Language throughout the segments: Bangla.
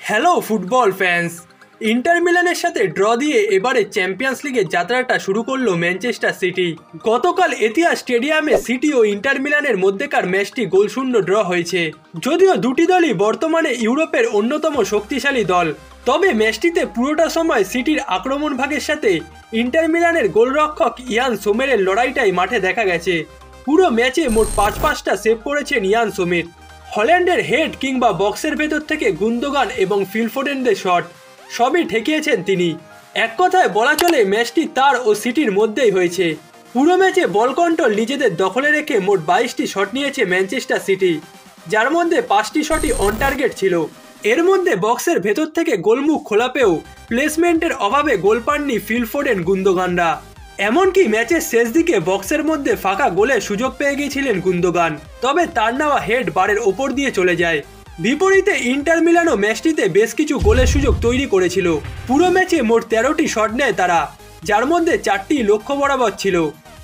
Hello football fans. ইন্টার মিলানের সাথে ড্র দিয়ে এবারে চ্যাম্পিয়ন্স লিগের যাত্রাটা শুরু করলো ম্যানচেস্টার সিটি। গতকাল এতিয়াদ স্টেডিয়ামে সিটি ও ইন্টার মিলানের মধ্যেকার ম্যাচটি গোলশূন্য ড্র হয়েছে। যদিও দুটি দলই বর্তমানে ইউরোপের অন্যতম শক্তিশালী দল, তবে ম্যাচটিতে পুরোটা সময় সিটির আক্রমণ ভাগের সাথে ইন্টার মিলানের গোলরক্ষক ইয়ান সোমেরের লড়াইটাই মাঠে দেখা গেছে। পুরো ম্যাচে মোট পাঁচটা সেভ করেছেন ইয়ান সোমের। হল্যান্ডের হেড কিংবা বক্সের ভেতর থেকে গুন্দোগান এবং ফিল ফোডেনদের শট সবই ঠেকিয়েছেন তিনি। এক কথায় বলা চলে ম্যাচটি তার ও সিটির মধ্যেই হয়েছে। পুরো ম্যাচে বল কন্ট্রোল নিজেদের দখলে রেখে মোট 22টি শট নিয়েছে ম্যানচেস্টার সিটি, যার মধ্যে 5টি শটই অন টার্গেট ছিল। এর মধ্যে বক্সের ভেতর থেকে গোলমুখ খোলা পেয়েও প্লেসমেন্টের অভাবে গোল পাননি ফিল ফোডেন গুন্দোগানরা। এমনকি ম্যাচের শেষ দিকে বক্সের মধ্যে ফাঁকা গোলে সুযোগ পেয়ে গিয়েছিলেন গুন্দোগান, তবে তার নেওয়া হেড বারের ওপর দিয়ে চলে যায়। বিপরীতে ইন্টার মিলানও ম্যাচটিতে বেশ কিছু গোলের সুযোগ তৈরি করেছিল। পুরো ম্যাচে মোট 13টি শট নেয় তারা, যার মধ্যে 4টি লক্ষ্য বরাবর ছিল।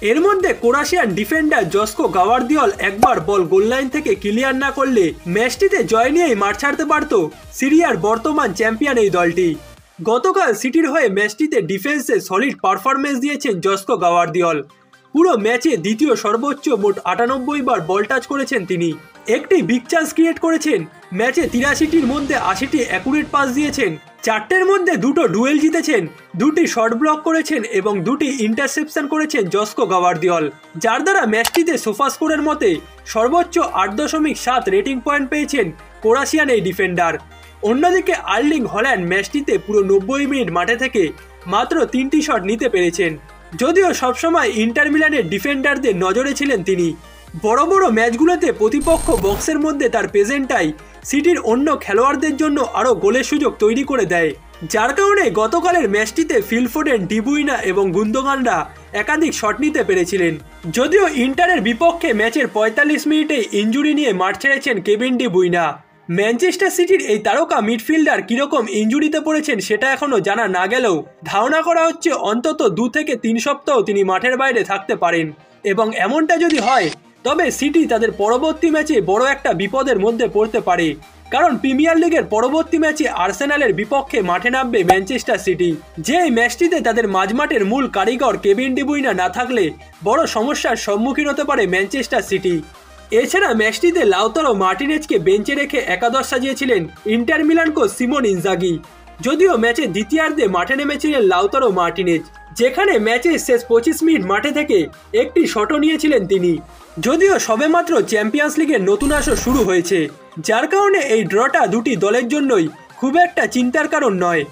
এর মধ্যে ক্রোয়েশিয়ান ডিফেন্ডার জস্কো গাভারদিওল একবার বল গোললাইন থেকে ক্লিয়ার না করলে ম্যাচটিতে জয় নিয়েই মাঠ ছাড়তে পারত সিরিয়ার বর্তমান চ্যাম্পিয়ন এই দলটি। গতকাল সিটির হয়ে ম্যাচটিতে ডিফেন্সে সলিড পারফরমেন্স দিয়েছেন জস্কো গাভারদিওল। পুরো ম্যাচে দ্বিতীয় সর্বোচ্চ মোট 98 বার বল টাচ করেছেন তিনি। একটি বিগ চান্স ক্রিয়েট করেছেন। ম্যাচে 83টির মধ্যে 80টি অ্যাকুরেট পাস দিয়েছেন। 4টের মধ্যে 2টো ডুয়েল জিতেছেন, 2টি শর্ট ব্লক করেছেন এবং 2টি ইন্টারসেপশন করেছেন জস্কো গাভারদিওল, যার দ্বারা ম্যাচটিতে সোফাস্কোরের মতে সর্বোচ্চ 8.7 রেটিং পয়েন্ট পেয়েছেন ক্রোয়েশিয়ান এই ডিফেন্ডার। অন্যদিকে আর্লিং হল্যান্ড ম্যাচটিতে পুরো 90 মিনিট মাঠে থেকে মাত্র 3টি শট নিতে পেরেছেন। যদিও সবসময় ইন্টার মিলানের ডিফেন্ডারদের নজরে ছিলেন তিনি। বড় বড় ম্যাচগুলোতে প্রতিপক্ষ বক্সের মধ্যে তার প্রেজেন্টটাই সিটির অন্য খেলোয়াড়দের জন্য আরও গোলের সুযোগ তৈরি করে দেয়, যার কারণে গতকালের ম্যাচটিতে ফিল ফোডেন, ডি ব্রুইনা এবং গুন্দোগানরা একাধিক শট নিতে পেরেছিলেন। যদিও ইন্টারের বিপক্ষে ম্যাচের 45 মিনিটেই ইনজুরি নিয়ে মাঠ ছেড়েছেন কেভিন ডি ব্রুইনা। ম্যানচেস্টার সিটির এই তারকা মিডফিল্ডার কিরকম ইনজুরিতে পড়েছেন সেটা এখনও জানা না গেলেও ধারণা করা হচ্ছে অন্তত 2 থেকে 3 সপ্তাহ তিনি মাঠের বাইরে থাকতে পারেন, এবং এমনটা যদি হয় তবে সিটি তাদের পরবর্তী ম্যাচে বড় একটা বিপদের মধ্যে পড়তে পারে। কারণ প্রিমিয়ার লিগের পরবর্তী ম্যাচে আর্সেনালের বিপক্ষে মাঠে নামবে ম্যানচেস্টার সিটি। যে ম্যাচটিতে তাদের মাঝমাঠের মূল কারিগর কেভিন ডি ব্রুইনা না থাকলে বড় সমস্যার সম্মুখীন হতে পারে ম্যানচেস্টার সিটি। এছাড়া ম্যাচটিতে লাউতারো মার্টিনেজকে বেঞ্চে রেখে একাদশ সাজিয়েছিলেন Inter Milan coach Simone Inzaghi. যদিও ম্যাচের দ্বিতীয়ার্ধে মাঠে নেমেছিলেন লাউতারো মার্টিনেজ, যেখানে ম্যাচের শেষ 25 মিনিট মাঠে থেকে একটি শটও নিয়েছিলেন তিনি। যদিও সবেমাত্র চ্যাম্পিয়ন্স লিগের নতুন আসর শুরু হয়েছে, যার কারণে এই ড্রটা দুটি দলের জন্যই খুব একটা চিন্তার কারণ নয়।